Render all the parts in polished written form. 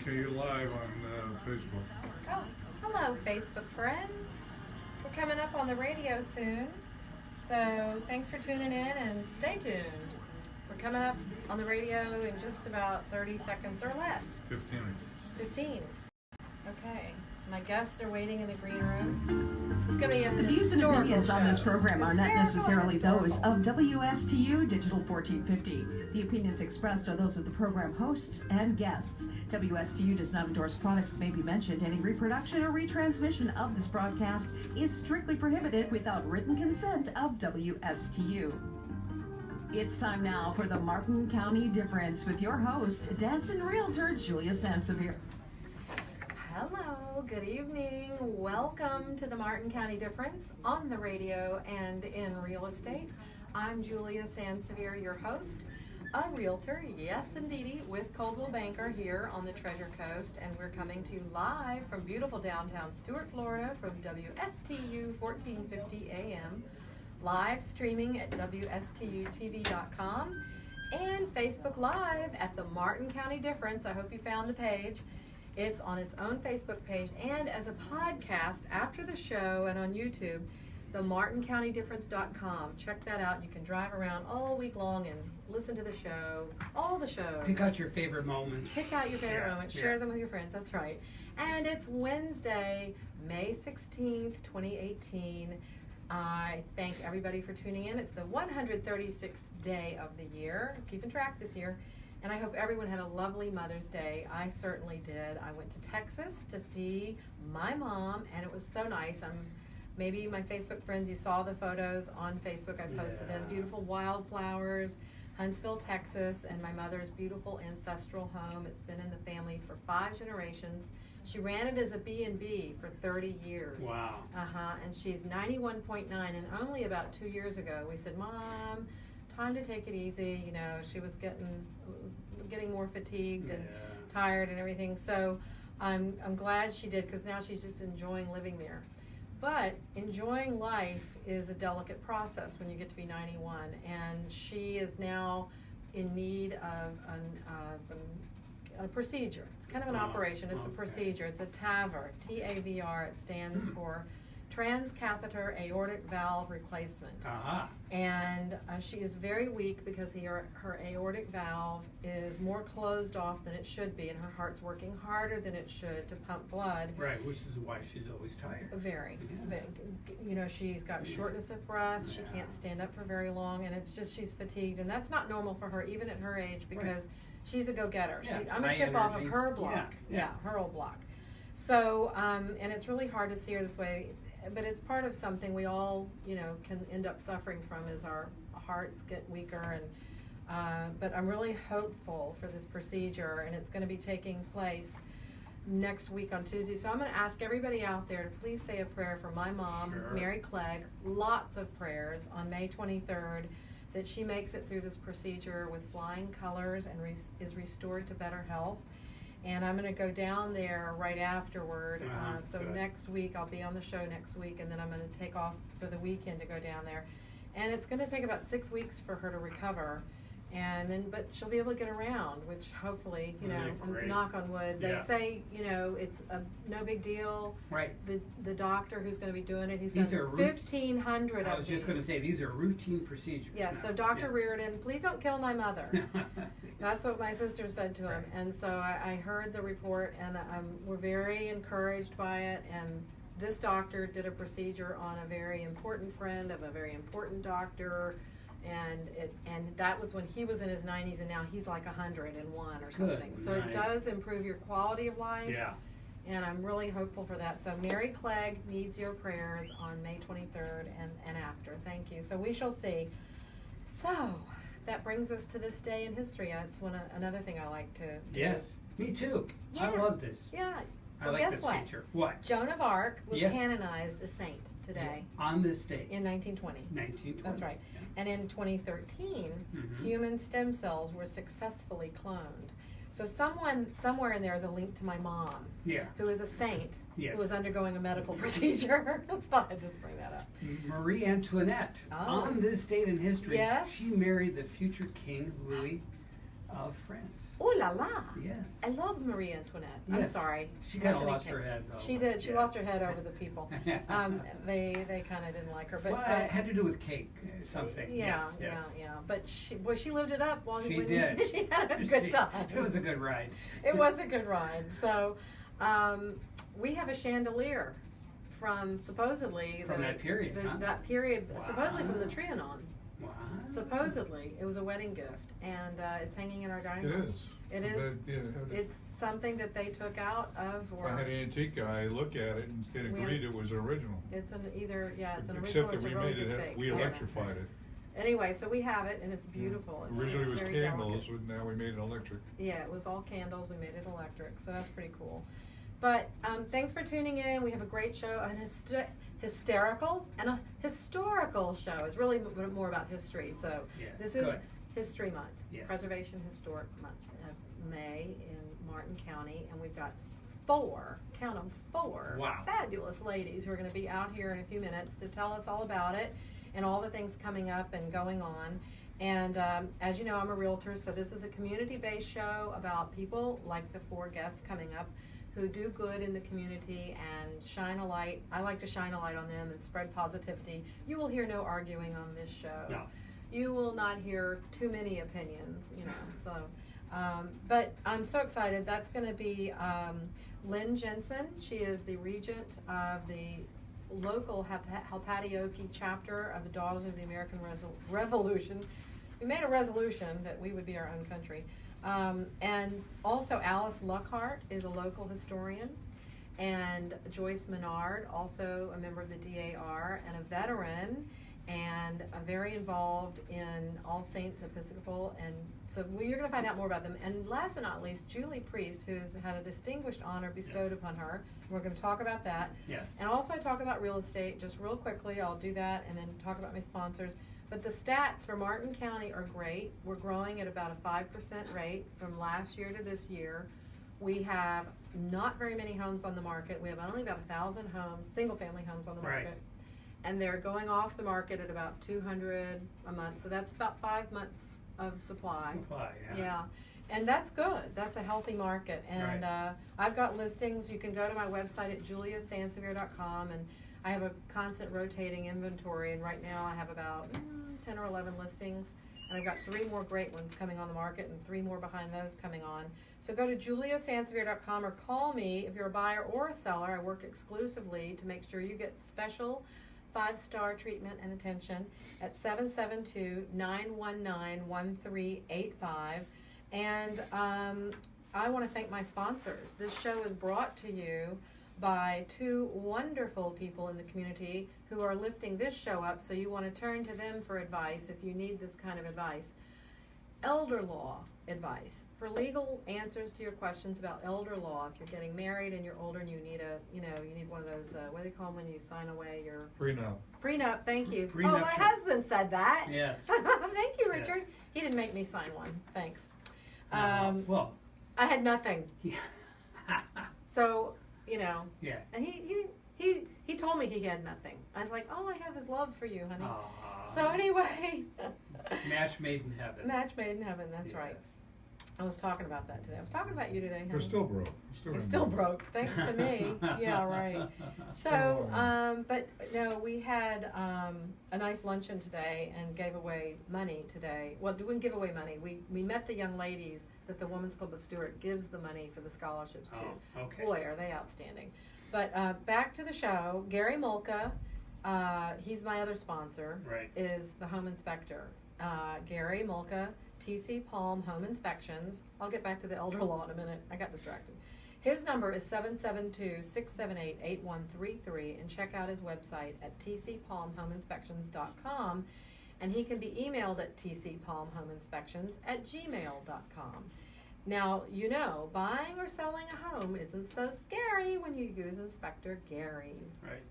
Okay, you're live on Facebook. Oh, hello, Facebook friends. We're coming up on the radio soon, so thanks for tuning in and stay tuned. We're coming up on the radio in just about 30 seconds or less. 15. Okay. My guests are waiting in the green room. It's going to be an The views and opinions show. on this program are not necessarily Historical. those of WSTU Digital 1450. The opinions expressed are those of the program hosts and guests. WSTU does not endorse products that may be mentioned. Any reproduction or retransmission of this broadcast is strictly prohibited without written consent of WSTU. It's time now for the Martin County Difference with your host, dancing realtor Julia Sansevere. Hello, good evening. Welcome to the Martin County Difference on the radio and in real estate. I'm Julia Sansevere, your host, a realtor, yes indeedy, with Coldwell Banker here on the Treasure Coast, and we're coming to you live from beautiful downtown Stuart, Florida, from WSTU 1450 AM, live streaming at WSTUTV.com, and Facebook Live at the Martin County Difference. I hope you found the page. It's on its own Facebook page and as a podcast after the show and on YouTube, the martincountydifference.com. Check that out. You can drive around all week long and listen to the show, all the shows. Pick out your favorite moments. Pick out your favorite moments. Share them with your friends. That's right. And it's Wednesday, May 16th, 2018. I thank everybody for tuning in. It's the 136th day of the year. I'm keeping track this year. And I hope everyone had a lovely Mother's Day. I certainly did. I went to Texas to see my mom, and it was so nice. Maybe my Facebook friends, you saw the photos on Facebook. I posted them. Beautiful wildflowers, Huntsville, Texas, and my mother's beautiful ancestral home. It's been in the family for 5 generations. She ran it as a B&B for 30 years. Wow. And she's 91.9, and only about 2 years ago, we said, Mom, time to take it easy. You know, she was getting more fatigued and tired and everything. So I'm glad she did, because now she's just enjoying living there. But enjoying life is a delicate process when you get to be 91, and she is now in need of a procedure. It's kind of an operation. It's a procedure. It's a TAVR, T-A-V-R. It stands for transcatheter aortic valve replacement. And she is very weak because her aortic valve is more closed off than it should be, and her heart's working harder than it should to pump blood. Right, which is why she's always tired. Very. You know, she's got shortness of breath. She can't stand up for very long, and it's just she's fatigued, and that's not normal for her, even at her age, because she's a go-getter. I'm a chip off of her block. Her old block. So, and it's really hard to see her this way. But it's part of something we all, can end up suffering from, is our hearts get weaker. And but I'm really hopeful for this procedure, and it's going to be taking place next week on Tuesday. So I'm going to ask everybody out there to please say a prayer for my mom, Mary Clegg. Lots of prayers on May 23rd, that she makes it through this procedure with flying colors and is restored to better health. And I'm going to go down there right afterward. So next week, I'll be on the show next week, and then I'm going to take off for the weekend to go down there. And it's going to take about 6 weeks for her to recover. And then, but she'll be able to get around, which hopefully, knock on wood. They say, it's no big deal. Right. The doctor who's going to be doing it, he's done 1,500 of these. I was just going to say, these are routine procedures. Yeah, so Dr. Reardon, please don't kill my mother. That's what my sister said to him. And so I heard the report, and we're very encouraged by it. And this doctor did a procedure on a very important friend of a very important doctor. And that was when he was in his 90s, and now he's like 101 or something. So it does improve your quality of life. Yeah. And I'm really hopeful for that. So Mary Clegg needs your prayers on May 23rd and after. Thank you. So we shall see. So that brings us to this day in history. It's another thing I like to do. Yes, me too. Yeah. I love this. Yeah. I like this feature. What? Joan of Arc was canonized a saint today. On this date. In 1920. 1920. That's right. Yeah. And in 2013, human stem cells were successfully cloned. So somewhere in there is a link to my mom, who is a saint, who was undergoing a medical procedure. I thought I'd just bring that up. Marie Antoinette, on this date in history, she married the future King Louis of France. Ooh la la! Yes. I love Marie Antoinette. I'm Yes. sorry. She kind of Nobody lost her cared. head, though. She did. She Yeah. lost her head over the people. They kind of didn't like her, but Well, it had to do with cake, something. yeah, Yes, yes. yeah. But she lived it up while She when did. She had a good time. It was a good ride. It was a good ride. So, we have a chandelier from supposedly From that period, huh? that period, Wow. supposedly from the Trianon. Wow. Supposedly, it was a wedding gift, and it's hanging in our dining It room. is. It is. But, yeah, It's something that they took out of, or I had an antique guy look at it and it We agreed had- it was original. it's an either it's an original Except or that it's a we really made good it, fake. we I don't know. electrified it. Anyway, so we have it, and it's beautiful. It's Originally just it was very candles, delicate. but now we made it electric. Yeah, it was all candles. We made it electric, so that's pretty cool. But thanks for tuning in. We have a great show, an hysterical and a historical show. It's really more about history. So Yeah, this is good. History Month, Yes. Preservation Historic Month of May in Martin County, and we've got four Wow. fabulous ladies who are going to be out here in a few minutes to tell us all about it and all the things coming up and going on. And as you know, I'm a realtor, so this is a community-based show about people like the four guests coming up who do good in the community and shine a light. I like to shine a light on them and spread positivity. You will hear no arguing on this show. No. You will not hear too many opinions, you know, so. But I'm so excited. That's going to be Lynn Jensen. She is the regent of the local Halpatioke chapter of the Daughters of the American Revolution. We made a resolution that we would be our own country. And also Alice Luckhart is a local historian, and Joyce Menard, also a member of the DAR and a veteran, and very involved in All Saints Episcopal, and so you're going to find out more about them. And last but not least, Julie Priest, who's had a distinguished honor bestowed upon her. We're going to talk about that. Yes. And also I talk about real estate, just real quickly. I'll do that and then talk about my sponsors. But the stats for Martin County are great. We're growing at about a 5% rate from last year to this year. We have not very many homes on the market. We have only about 1,000 homes, single-family homes on the market. Right. And they're going off the market at about 200 a month. So that's about 5 months of supply. Yeah. And that's good. That's a healthy market. And Right. I've got listings. You can go to my website at juliasansevere.com, and I have a constant rotating inventory. And right now I have about 10 or 11 listings. And I've got 3 more great ones coming on the market and 3 more behind those coming on. So go to juliasansevere.com or call me if you're a buyer or a seller. I work exclusively to make sure you get special 5-star treatment and attention at 772-919-1385. And I want to thank my sponsors. This show is brought to you by 2 wonderful people in the community who are lifting this show up, so you want to turn to them for advice if you need this kind of advice. Elder law advice for legal answers to your questions about elder law. If you're getting married and you're older and you need you need one of those, what do they call them when you sign away your Prenup. prenup? Thank you. Prenup. Oh, my husband said that. Yes. Thank you, Richard. Yes. He didn't make me sign one. Thanks. Well. I had nothing. Yeah. So, Yeah. and he told me he had nothing. I was like, all I have is love for you, honey. Aw. So anyway. Match made in heaven. Match made in heaven, that's right. Yes. I was talking about that today. I was talking about you today, honey. We're still broke. It's still broke, thanks to me. Yeah, right. So, but no, we had a nice luncheon today and gave away money today. Well, we didn't give away money. We met the young ladies that the Women's Club of Stewart gives the money for the scholarships to. Oh, okay. Boy, are they outstanding. But back to the show. Gary Molka, he's my other sponsor, Right. is the home inspector. Gary Molka, TC Palm Home Inspections. I'll get back to the elder law in a minute. I got distracted. His number is 772-678-8133, and check out his website at tcpalmhomeinspections.com, and he can be emailed at tcpalmhomeinspections@gmail.com. Now, buying or selling a home isn't so scary when you use Inspector Gary. Right.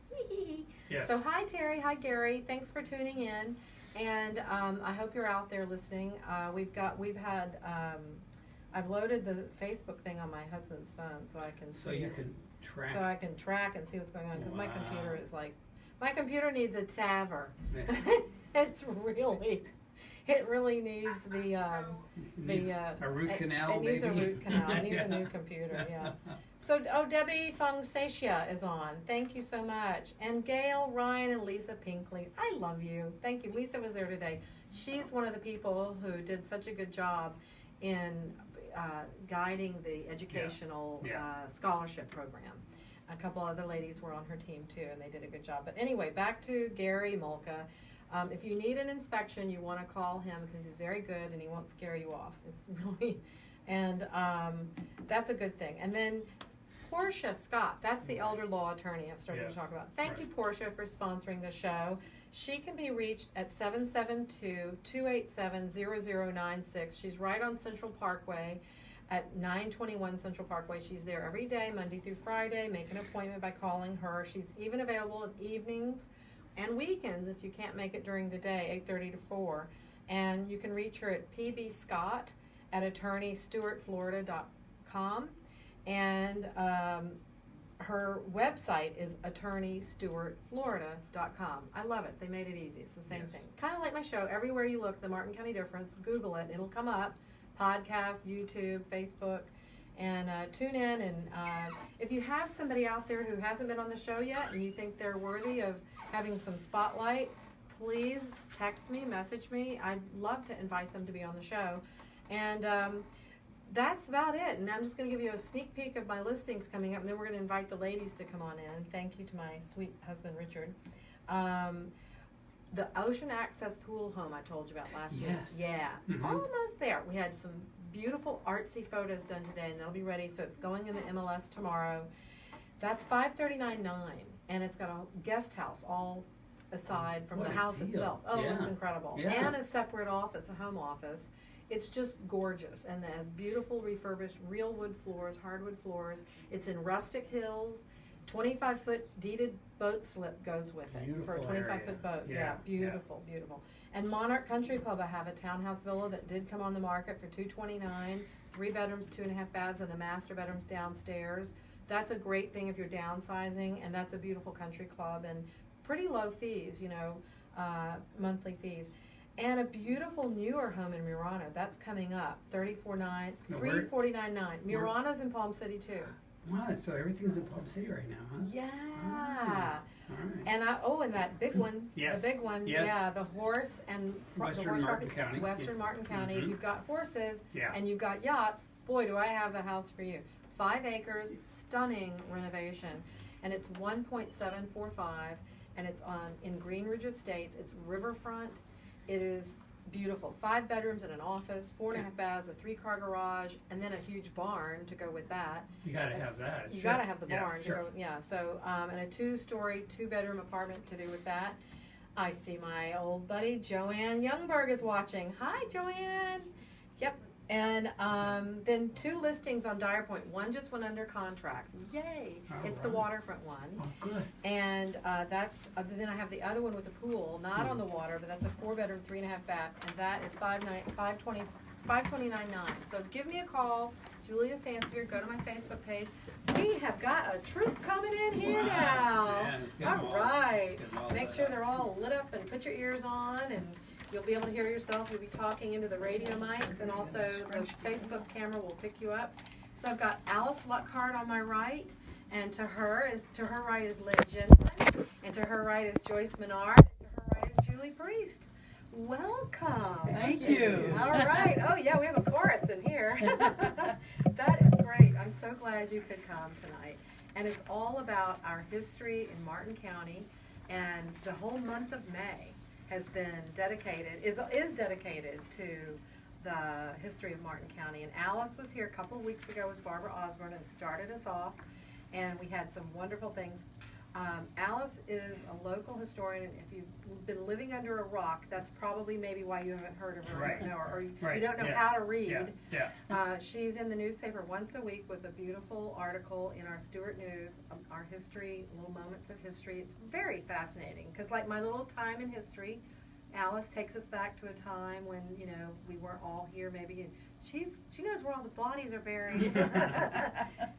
Yes. So hi Terry, hi Gary, thanks for tuning in, and I hope you're out there listening. I've loaded the Facebook thing on my husband's phone so I can So see you it. can track. So I can track and see what's going on, because my Wow. computer is like, my computer needs a TAVR. Yeah. It's really, It really needs the a root canal, it needs a maybe? root canal. It needs a new computer, yeah. So, Debbie Fongsacia is on. Thank you so much. And Gail, Ryan, and Lisa Pinkley. I love you. Thank you. Lisa was there today. She's one of the people who did such a good job in guiding the educational scholarship program. A couple other ladies were on her team too, and they did a good job. But anyway, back to Gary Molka. If you need an inspection, you want to call him because he's very good and he won't scare you off. It's really, and that's a good thing. And then Portia Scott, that's the elder law attorney I started to talk about. Thank you, Portia, for sponsoring the show. She can be reached at 772-287-0096. She's right on Central Parkway at 921 Central Parkway. She's there every day, Monday through Friday. Make an appointment by calling her. She's even available in evenings and weekends if you can't make it during the day, 8:30 to 4. And you can reach her at pbscott@attorneystewartflorida.com. And her website is attorneystewartflorida.com. I love it. They made it easy. It's the same thing. Kind of like my show, everywhere you look, the Martin County Difference, Google it. It'll come up. Podcast, YouTube, Facebook, and tune in. And if you have somebody out there who hasn't been on the show yet and you think they're worthy of having some spotlight, please text me, message me. I'd love to invite them to be on the show. And that's about it. And I'm just going to give you a sneak peek of my listings coming up, and then we're going to invite the ladies to come on in. Thank you to my sweet husband, Richard. The Ocean Access Pool Home I told you about last week. Yeah, almost there. We had some beautiful artsy photos done today, and they'll be ready. So it's going in the MLS tomorrow. That's $539.9, and it's got a guest house all aside from the house itself. Oh, it's incredible. And a separate office, a home office. It's just gorgeous, and it has beautiful refurbished real wood floors, hardwood floors. It's in rustic hills. 25-foot deeded boat slip goes with it for a 25-foot boat. Yeah, beautiful. And Monarch Country Club, I have a townhouse villa that did come on the market for $229, 3 bedrooms, 2.5 baths, and the master bedroom's downstairs. That's a great thing if you're downsizing, and that's a beautiful country club and pretty low fees, monthly fees. And a beautiful newer home in Murano. That's coming up, $349.9. Murano's in Palm City too. Wow, so everything's in Palm City right now, huh? Yeah. All right. And and that big one, the big one, the horse and Western Martin County. Western Martin County. If you've got horses and you've got yachts, boy, do I have the house for you. 5 acres, stunning renovation, and it's 1.745, and it's in Green Ridge Estates. It's riverfront. It is beautiful. 5 bedrooms and an office, 4.5 baths, a 3-car garage, and then a huge barn to go with that. You gotta have that. You gotta have the barn to go with, So, and a 2-story, 2-bedroom apartment to do with that. I see my old buddy Joanne Youngberg is watching. Hi, Joanne. Yep. And then 2 listings on Dyer Point. One just went under contract. Yay! It's the waterfront one. Oh, good. And then I have the other one with a pool, not on the water, but that's a 4-bedroom, 3.5 bath, and that is $529.9. So give me a call, Julia Sansevere. Go to my Facebook page. We have got a troop coming in here now. Yeah, all right. Make sure they're all lit up and put your ears on, and you'll be able to hear yourself. You'll be talking into the radio mics, and also the Facebook camera will pick you up. So I've got Alice Luckhart on my right, and to her right is Lynn Jensen, and to her right is Joyce Menard, and to her right is Julie Priest. Welcome. Thank you. All right. Oh yeah, we have a chorus in here. That is great. I'm so glad you could come tonight. And it's all about our history in Martin County, and the whole month of May has been dedicated, is dedicated to the history of Martin County. And Alice was here a couple of weeks ago with Barbara Osborne and started us off, and we had some wonderful things. Alice is a local historian, and if you've been living under a rock, that's probably maybe why you haven't heard of her, or you don't know how to read. She's in the newspaper once a week with a beautiful article in our Stewart News, our history, little moments of history. It's very fascinating, because like my little time in history, Alice takes us back to a time when, we weren't all here maybe, and she knows where all the bodies are buried.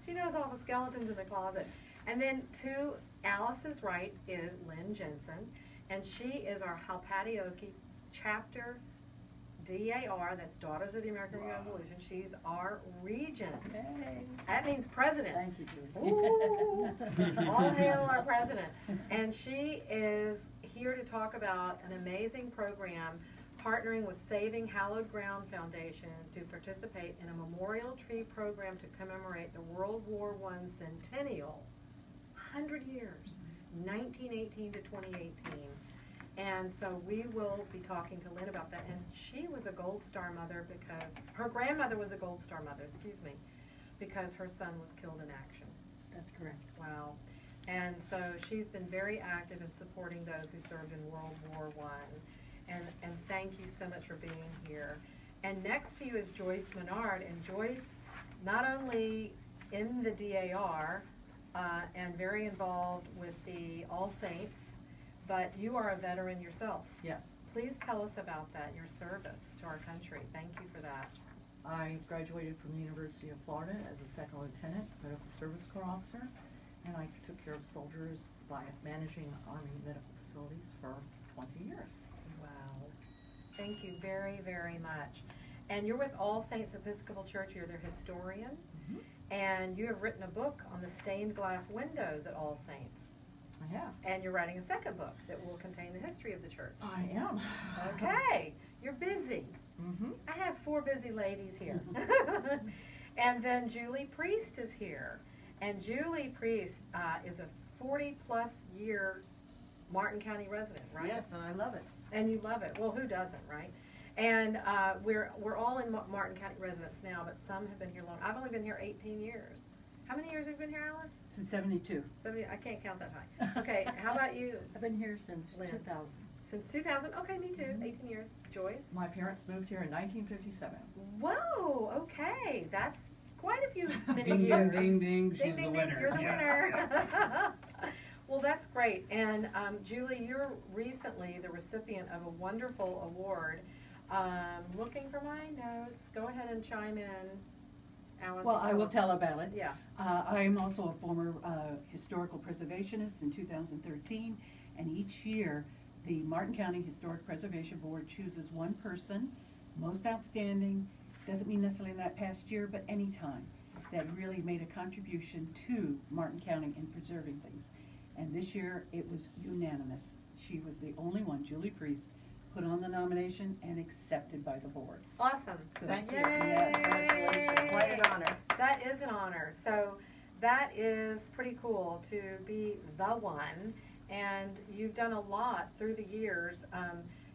She knows all the skeletons in the closet. And then to Alice's right is Lynn Jensen, and she is our Halpatioke chapter DAR, that's Daughters of the American Revolution. She's our regent. Hey. That means president. Thank you, Julie. Ooh, all hail our president. And she is here to talk about an amazing program partnering with Saving Hallowed Ground Foundation to participate in a memorial tree program to commemorate the World War I centennial, 100 years, 1918 to 2018. And so we will be talking to Lynn about that. And she was a Gold Star mother because, her grandmother was a Gold Star mother, excuse me, because her son was killed in action. That's correct. Wow. And so she's been very active in supporting those who served in World War I. And thank you so much for being here. And next to you is Joyce Menard. And Joyce, not only in the DAR and very involved with the All Saints, but you are a veteran yourself. Yes. Please tell us about that, your service to our country. Thank you for that. I graduated from the University of Florida as a second lieutenant, medical service corps officer, and I took care of soldiers by managing Army medical facilities for 20 years. Wow. Thank you very, very much. And you're with All Saints Episcopal Church. You're their historian. Mm-hmm. And you have written a book on the stained glass windows at All Saints. I have. And you're writing a second book that will contain the history of the church. I am. Okay. You're busy. Mm-hmm. I have 4 busy ladies here. And then Julie Priest is here. And Julie Priest is a 40-plus year Martin County resident, right? Yes, and I love it. And you love it. Well, who doesn't, right? And we're all in Martin County residents now, but some have been here long. I've only been here 18 years. How many years have you been here, Alice? Since 72. 70, I can't count that high. Okay, how about you? I've been here since Lynn. 2000. Since 2000? Okay, me too. 18 years. Joyce? My parents moved here in 1957. Whoa, okay. That's quite a few many Ding, years. ding, ding, ding. She's Ding, the ding, winner. ding. You're the Yeah. winner. Well, that's great. And Julie, you're recently the recipient of a wonderful award. Looking for my notes. Go ahead and chime in, Alice. Well, I will tell about it. Yeah. I am also a former historical preservationist in 2013, and each year the Martin County Historic Preservation Board chooses one person, most outstanding, doesn't mean necessarily in that past year, but any time, that really made a contribution to Martin County in preserving things. And this year it was unanimous. She was the only one, Julie Priest, put on the nomination and accepted by the board. Awesome. So Thank you. Yay! Yeah, congratulations. Quite an honor. That is an honor. So that is pretty cool to be the one. And you've done a lot through the years.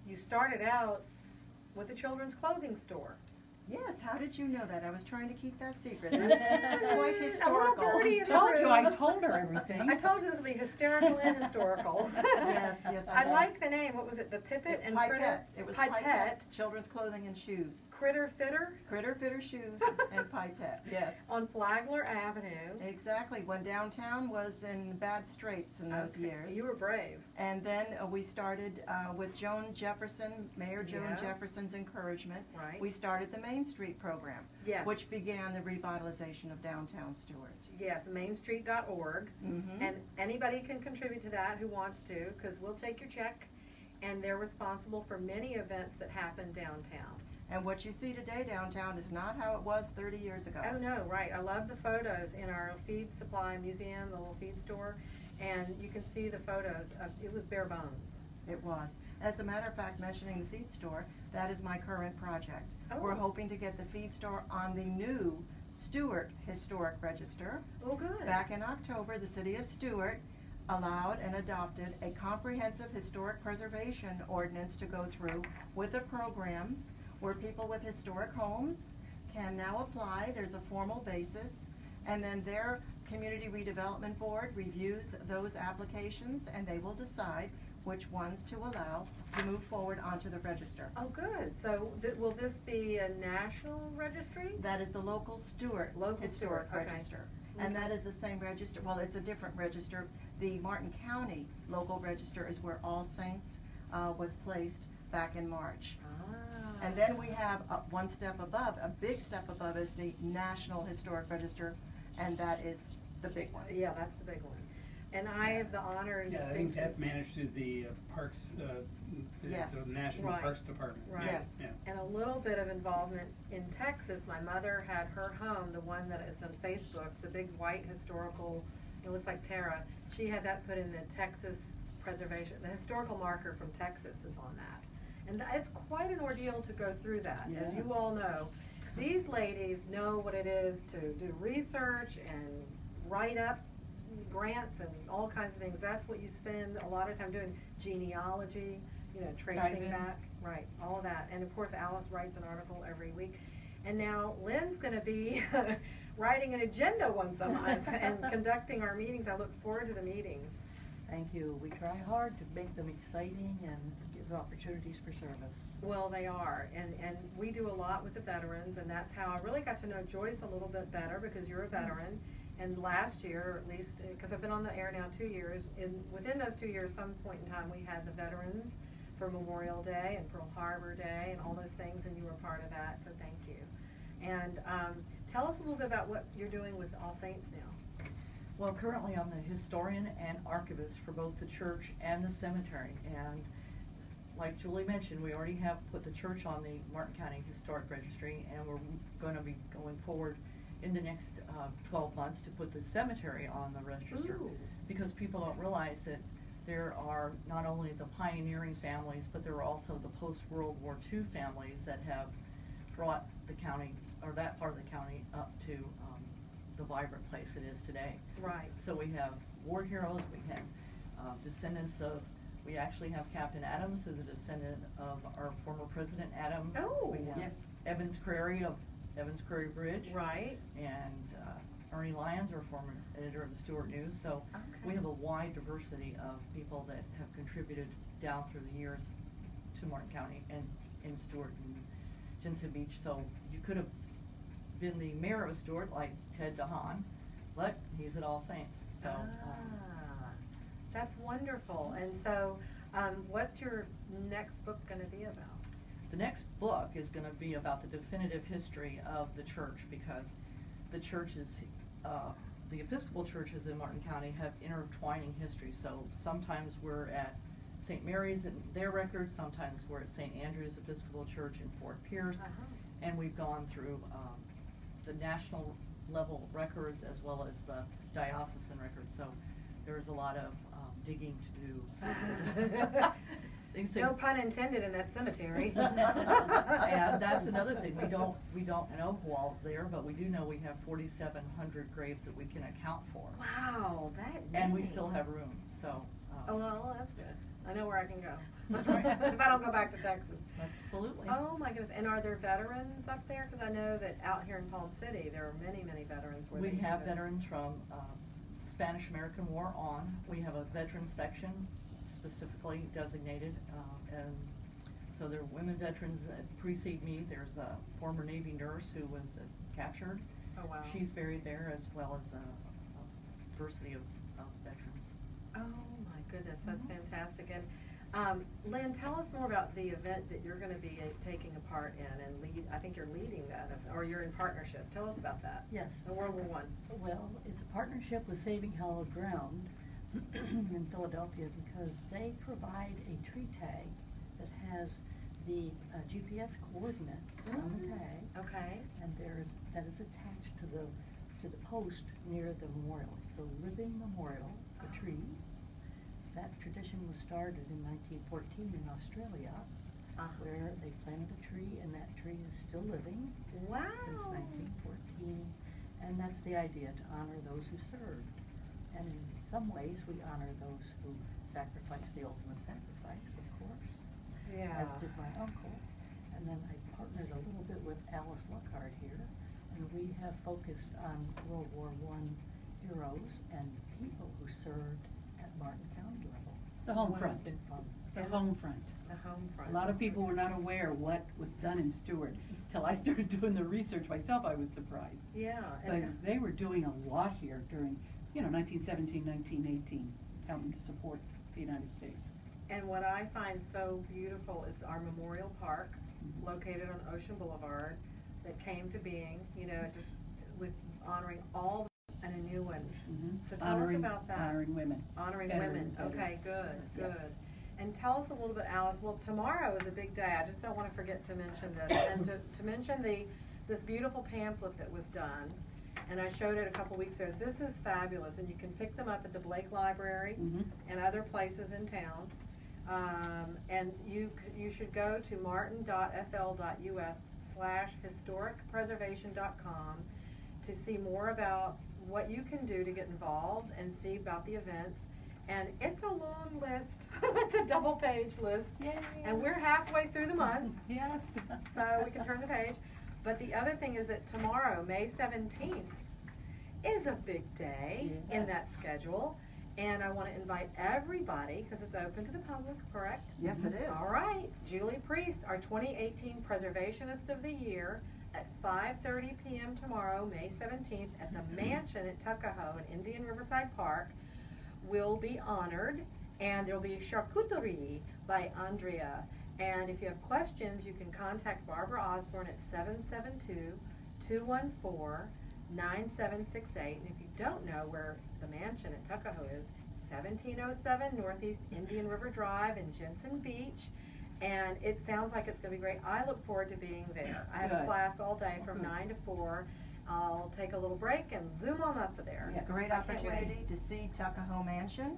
You started out with a children's clothing store. Yes, how did you know that? I was trying to keep that secret. That's quite historical. birdie in the Told you, I room. told her everything. I told you this would be hysterical and historical. Yes, yes, I I know. like the name. What was it? The Pipit and Critter? Pipette. It was Pipette. Children's clothing and shoes. Critter Fitter Critter Fitter shoes and Pipette. Yes. on Flagler Avenue. Exactly. When downtown was in bad straits in those Okay. years. You were brave. And then we started with Joan Jefferson, Mayor Joan Yes. Jefferson's encouragement. Right. We started the Main Street program, Yes. which began the revitalization of downtown Stewart. Yes, mainstreet.org. Mm-hmm. And anybody can contribute to that who wants to, because we'll take your check. And they're responsible for many events that happen downtown. And what you see today downtown is not how it was 30 years ago. Oh, no, right. I love the photos in our feed supply museum, the little feed store. And you can see the photos of, it was bare bones. It was. As a matter of fact, mentioning the feed store, that is my current project. Oh. We're hoping to get the feed store on the new Stewart Historic Register. Oh, good. Back in October, the city of Stewart allowed and adopted a comprehensive historic preservation ordinance to go through with a program where people with historic homes can now apply. There's a formal basis, and then their community redevelopment board reviews those applications, and they will decide which ones to allow to move forward onto the register. Oh, good. So will this be a national registry? That is the local Stewart Local Historic Stewart, okay. Register. And that is the same register, well, it's a different register. The Martin County local register is where All Saints was placed back in March. Ah. And then we have one step above, a big step above is the National Historic Register, and that is the big one. Yeah, that's the big one. And I have the honor and Yeah, I think distinction. that's managed through the Parks, Yes. the National Right. Parks Department. Right. Yes. Yeah. And a little bit of involvement in Texas. My mother had her home, the one that is on Facebook, the big white historical, it looks like Tara. She had that put in the Texas preservation, the historical marker from Texas is on that. And it's quite an ordeal to go through that, as Yeah. you all know. These ladies know what it is to do research and write up grants and all kinds of things. That's what you spend a lot of time doing. Genealogy, you know, tracing Kaizen. back, right, all of that. And of course, Alice writes an article every week. And now Lynn's gonna be writing an agenda once a month and conducting our meetings. I look forward to the meetings. Thank you. We try hard to make them exciting and give opportunities for service. Well, they are, and we do a lot with the veterans, and that's how I really got to know Joyce a little bit better, because you're a veteran. And last year, or at least, because I've been on the air now 2 years, within those 2 years, some point in time, we had the veterans for Memorial Day and Pearl Harbor Day and all those things, and you were part of that, so thank you. And tell us a little bit about what you're doing with All Saints now. Well, currently I'm the historian and archivist for both the church and the cemetery. And like Julie mentioned, we already have put the church on the Martin County Historic Registry, and we're going to be going forward in the next 12 months to put the cemetery on the register. Ooh. Because people don't realize that there are not only the pioneering families, but there are also the post-World War II families that have brought the county, or that part of the county, up to the vibrant place it is today. Right. So we have war heroes, we have descendants of, we actually have Captain Adams, who's a descendant of our former President Adams. Oh, We have yes. Evans Crary of Evans Crary Bridge. Right. And Ernie Lyons, our former editor of the Stewart News. So we Okay. have a wide diversity of people that have contributed down through the years to Martin County and in Stewart and Jensen Beach. So you could have been the mayor of Stewart, like Ted DeHaan, but he's at All Saints. So That's wonderful. And so, what's your next book going to be about? the next book is going to be about the definitive history of the church, because the churches, the Episcopal churches in Martin County have intertwining history. So sometimes we're at St. Mary's and their records, sometimes we're at St. Andrew's Episcopal Church in Fort Pierce, and we've gone through the national level records as well as the diocesan records. So there's a lot of digging to do. These No things- pun intended in that cemetery. And that's another thing, we don't know who all's there, but we do know we have 4,700 graves that we can account for. Wow, that And we many. still have room, so. Oh, well, that's good. I know where I can go. That's right. If I don't go back to Texas. Absolutely. Oh, my goodness. And are there veterans up there? Because I know that out here in Palm City, there are many, many veterans. Where We they have do it. veterans from Spanish-American War on. We have a veteran section specifically designated, and so there are women veterans that precede me. There's a former Navy nurse who was captured. Oh, wow. She's buried there, as well as a diversity of veterans. Oh, my goodness. That's Mhm. fantastic. And Lynn, tell us more about the event that you're going to be taking a part in and lead. I think you're leading that, or you're in partnership. Tell us about that. Yes. The World War I. Well, it's a partnership with Saving Hallowed Ground in Philadelphia, because they provide a tree tag that has the GPS coordinates on the tag, Okay. and that is attached to the post near the memorial. It's a living memorial, the tree. That tradition was started in 1914 in Australia, where they planted a tree, and that tree is still living Wow. since 1914, and that's the idea, to honor those who served. And in some ways, we honor those who sacrificed the ultimate sacrifice, of course, Yeah. as did my uncle. And then I partnered a little bit with Alice Luckhart here, and we have focused on World War I heroes and people who served at Martin County level. The home Wow, front. it's been fun. The home front. The home front. A lot of people were not aware what was done in Stewart. Till I started doing the research myself, I was surprised. Yeah. But and- they were doing a lot here during, 1917, 1918, helping to support the United States. And what I find so beautiful is our Memorial Park, Mhm. located on Ocean Boulevard, that came to being, just with honoring all And a new one. Mhm. So tell us Honoring- about that. Honoring women. Honoring Veteran women, okay, veterans. good, Yes. good. And tell us a little bit, Alice, well, tomorrow is a big day, I just don't wanna forget to mention this, and to mention this beautiful pamphlet that was done, and I showed it a couple weeks ago, this is fabulous, and you can pick them up at the Blake Library Mhm. and other places in town. And you should go to martin.fl.us/historicpreservation.com to see more about what you can do to get involved and see about the events. And it's a long list. It's a double-page list. Yay. And we're halfway through the month, Yes. so we can turn the page. But the other thing is that tomorrow, May 17th, is a big day in Yes. that schedule. And I want to invite everybody, because it's open to the public, correct? Yes, it is. All right, Julie Priest, our 2018 Preservationist of the Year, at 5:30 p.m. tomorrow, May 17th, at the Mansion at Tuckahoe in Indian Riverside Park, will be honored, and there'll be charcuterie by Andrea. And if you have questions, you can contact Barbara Osborne at 772-214-9768. And if you don't know where the Mansion at Tuckahoe is, 1707 Northeast Indian River Drive in Jensen Beach. And it sounds like it's going to be great. I look forward to being there. I have a Good. class all day from Good. 9 to 4. I'll take a little break and zoom on up there. It's a great I can't wait. opportunity to see Tuckahoe Mansion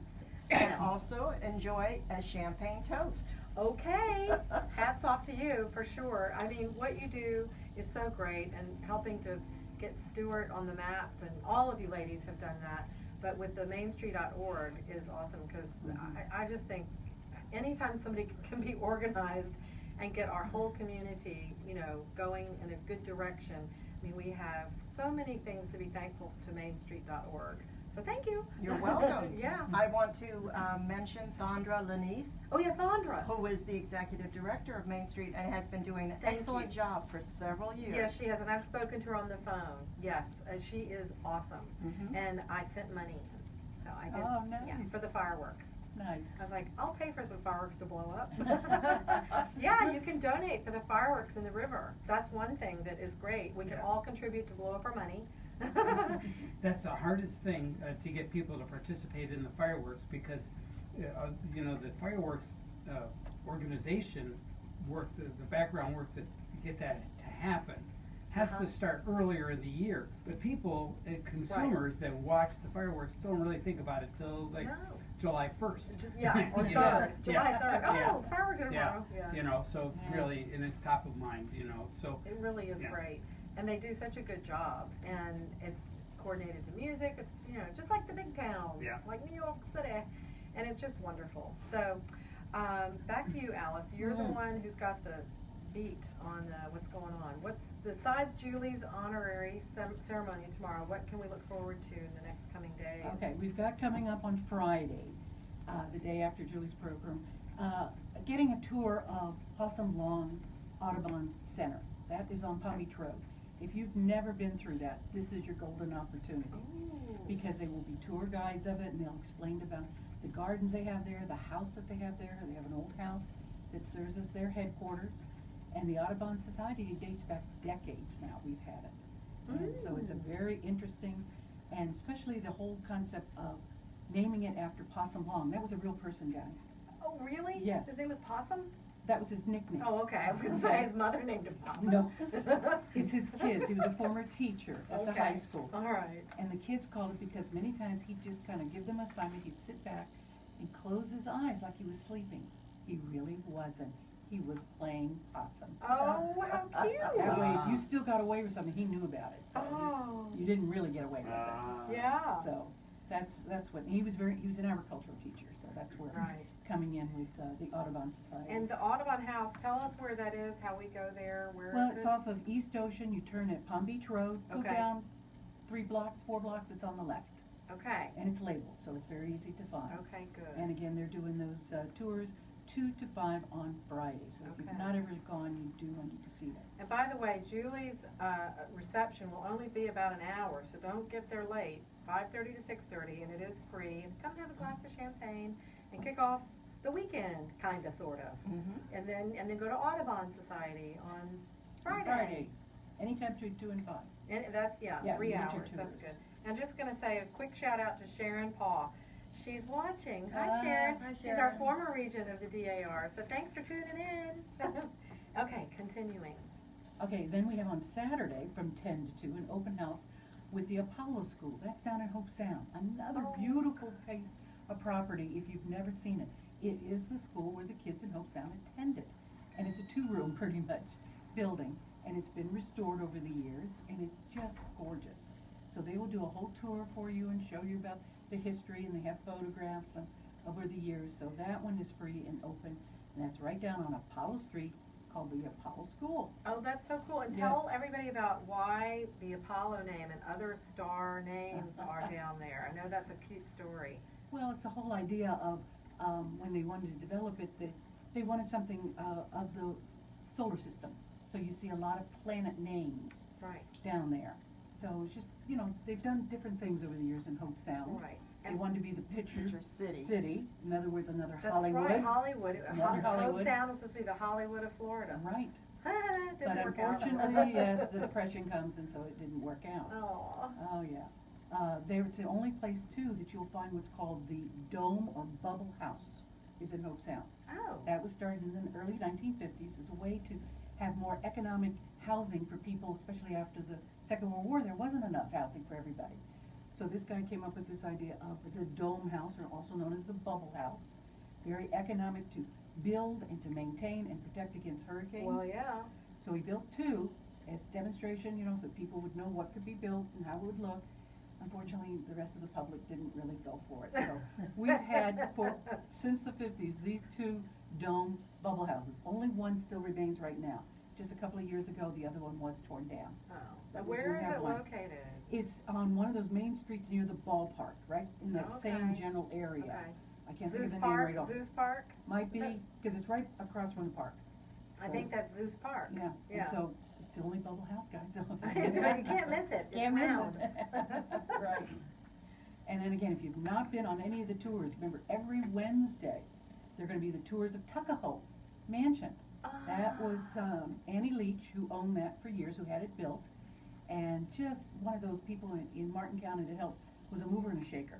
and also enjoy a champagne toast. Okay, hats off to you for sure. I mean, what you do is so great, and helping to get Stewart on the map, and all of you ladies have done that. But with the mainstreet.org is awesome, because I just think anytime somebody can be organized and get our whole community, you know, going in a good direction. I mean, we have so many things to be thankful to mainstreet.org. So thank you. You're welcome. Yeah. I want to mention Thondra Lanise, Oh yeah, Thondra. who is the executive director of Main Street and has been doing an Thank excellent you. job for several years. Yes, she has, and I've spoken to her on the phone. Yes, and she is awesome. Mhm. And I sent money in, so I did. Oh, Yeah, nice. for the fireworks. Nice. I was like, I'll pay for some fireworks to blow up. Yeah, you can donate for the fireworks in the river. That's one thing that is great. We can Yeah. all contribute to blow up our money. That's the hardest thing to get people to participate in the fireworks, because you know, the fireworks organization work, the background work that to get that to happen has Uh-huh. to start earlier in the year. But people, consumers that watch the fireworks don't really think about it till like No. July 1st. Yeah, or You know? 3rd, July 3rd. Yeah. Oh, fireworks are Yeah. tomorrow. Yeah. You know, so Yeah. really, and it's top of mind, you know, so. It really is Yeah. great, and they do such a good job, and it's coordinated to music. It's, you know, just like the big towns, Yeah. like New York City, and it's just wonderful. So, back to you, Alice. You're the one who's got the beat on what's going on. What's besides Julie's honorary ceremony tomorrow? What can we look forward to in the next coming days? Okay, we've got coming up on Friday, the day after Julie's program, getting a tour of Possum Lawn Audubon Center. That is on Palm Beach Road. If you've never been through that, this is your golden opportunity. Ooh. Because they will be tour guides of it, and they'll explain about the gardens they have there, the house that they have there. They have an old house that serves as their headquarters. And the Audubon Society dates back decades now, we've had it. And so it's a very interesting, and especially the whole concept of naming it after Possum Long. That was a real person, guys. Oh, really? Yes. His name was Possum? That was his nickname. Oh, okay. I was going to say his mother named him Possum. No, it's his kids. He was a former teacher at the high Okay. school. All right. And the kids called it because many times he'd just kind of give them an assignment, he'd sit back and close his eyes like he was sleeping. He really wasn't. He was playing possum. Oh, how cute. That way, if you still got away with something, he knew about it. So Oh. you didn't really get away with it. Yeah. So that's what, he was an agricultural teacher, so that's where, Right. coming in with the Audubon Society. And the Audubon House, tell us where that is, how we go there, where Well, is it's it? off of East Ocean, you turn at Palm Beach Road, go Okay. down 3 blocks, 4 blocks, it's on the left. Okay. And it's labeled, so it's very easy to find. Okay, good. And again, they're doing those tours 2 to 5 on Friday, so if Okay. you've not ever gone, you do need to see that. And by the way, Julie's reception will only be about an hour, so don't get there late, 5:30 to 6:30, and it is free. And come have a glass of champagne and kick off the weekend, kinda, sorta. Mhm. And then go to Audubon Society on Friday. Friday. anytime between 2 and 5. And that's, Yeah, 3 nature hours, that's tours. good. I'm just gonna say a quick shout out to Sharon Paul. She's watching. Hi Ah, Sharon. hi, She's our Sharon. former regent of the DAR, so thanks for tuning in. Okay, continuing. Okay, then we have on Saturday from 10 to 2 an open house with the Apollo School. That's down in Hope Sound. Another Oh. beautiful piece of property if you've never seen it. It is the school where the kids in Hope Sound attended. And it's a 2-room pretty much building. And it's been restored over the years and it's just gorgeous. So they will do a whole tour for you and show you about the history, and they have photographs over the years. So that one is free and open. And that's right down on Apollo Street, called the Apollo School. Oh, that's so cool. And Yes. tell everybody about why the Apollo name and other star names are down there. I know that's a cute story. Well, it's the whole idea of when they wanted to develop it, they wanted something of the solar system. So you see a lot of planet names Right. down there. So it's just, you know, they've done different things over the years in Hope Sound. Right. They And wanted to be the picture City. In other words, another that's Hollywood. right, Hollywood. Another Hope Hollywood. Sound was supposed to be the Hollywood of Florida. Right. Didn't But work out. unfortunately, yes, the Depression comes, and so it didn't work out. Aw. Oh, yeah. It's the only place, too, that you'll find what's called the Dome or Bubble House is in Hope Sound. Oh. That was started in the early 1950s as a way to have more economic housing for people, especially after the Second World War. There wasn't enough housing for everybody. So this guy came up with this idea of the Dome House, or also known as the Bubble House. Very economic to build and to maintain and protect against hurricanes. Well, yeah. So he built 2 as demonstration, you know, so people would know what could be built and how it would look. Unfortunately, the rest of the public didn't really go for it. So we've had, since the 50s, these 2 dome bubble houses. Only one still remains right now. Just a couple of years ago, the other one was torn down. Oh. But we do Where is have it one. located? It's on one of those main streets near the ballpark, right in that same Okay. general area. Okay. I can't think Zeus of the name Park? right off. Zeus Park? Might Is be, that- because it's right across from the park. I think that's Zeus Park. Yeah, Yeah. and so it's the only bubble house, guys. So So you can't miss it. It's Can't miss round. it. Right. And then again, if you've not been on any of the tours, remember every Wednesday, they're gonna be the tours of Tuckahoe Mansion. That was Annie Leach, who owned that for years, who had it built. And just one of those people in Martin County that helped, was a mover and a shaker.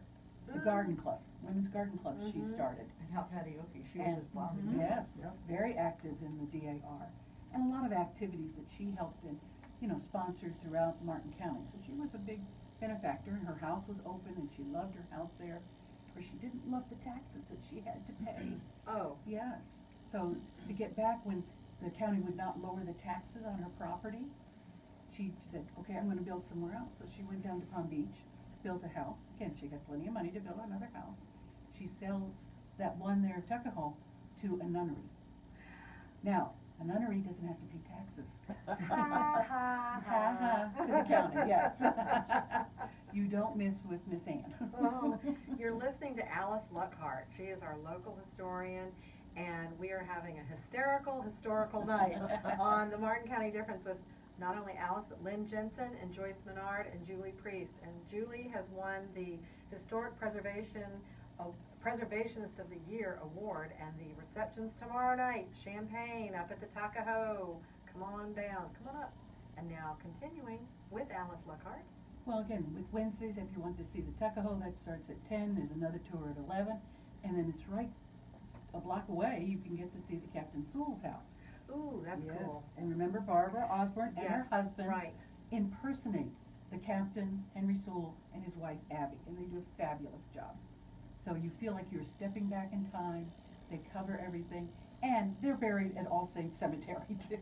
The garden club, women's garden club she started. And how Patty Oki, she was And- his boss. Yes, Yep. very active in the DAR. And a lot of activities that she helped in, you know, sponsored throughout Martin County. So she was a big benefactor, and her house was open, and she loved her house there. Where she didn't love the taxes that she had to pay. Oh. Yes. So to get back when the county would not lower the taxes on her property, she said, okay, I'm gonna build somewhere else. So she went down to Palm Beach, built a house. Again, she got plenty of money to build another house. She sells that one there at Tuckahoe to a nunnery. Now, a nunnery doesn't have to pay taxes. To the county, yes. You don't miss with Miss Ann. Oh, you're listening to Alice Luckhart. She is our local historian, and we are having a historical night on the Martin County Difference with not only Alice, but Lynn Jensen and Joyce Menard and Julie Priest. And Julie has won the Historic Preservationist of the Year award, and the reception's tomorrow night. Champagne up at the Tuckahoe. Come on down, come on up. And now continuing with Alice Luckhart. Well, again, with Wednesdays, if you want to see the Tuckahoe, that starts at 10. There's another tour at 11. And then it's right a block away, you can get to see the Captain Sewell's house. Ooh, that's Yes. cool. And remember Barbara Osborne and her Yes, husband right. impersonate the Captain, Henry Sewell, and his wife Abby, and they do a fabulous job. So you feel like you're stepping back in time. They cover everything, and they're buried at All Saints Cemetery too.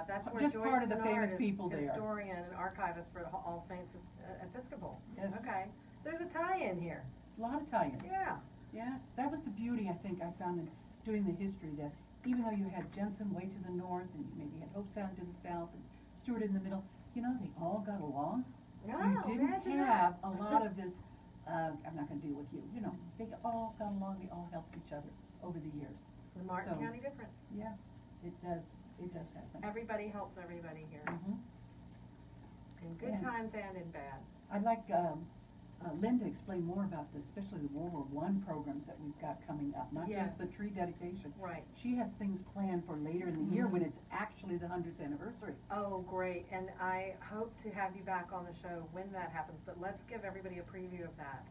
That's where just Joyce part of the Menard famous is people there. historian and archivist for the All Saints Episcopal. Yes. Okay, there's a tie-in here. A lot of tie-ins. Yeah. Yes, that was the beauty I think I found in doing the history, that even though you had Jensen way to the north, and you maybe had Hope Sound to the south, and Stewart in the middle, you know, they all got along. No, You didn't imagine have that. a lot of this, I'm not gonna deal with you, you know, they all got along, they all helped each other over the years. The Martin So- County Difference. Yes, it does happen. Everybody helps everybody here, Mhm. in good Yeah. times and in bad. I'd like, Linda explain more about this, especially the World War I programs that we've got coming up, not Yes. just the tree dedication. Right. She has things planned for later in the year when it's actually the 100th anniversary. Oh, great, and I hope to have you back on the show when that happens, but let's give everybody a preview of that.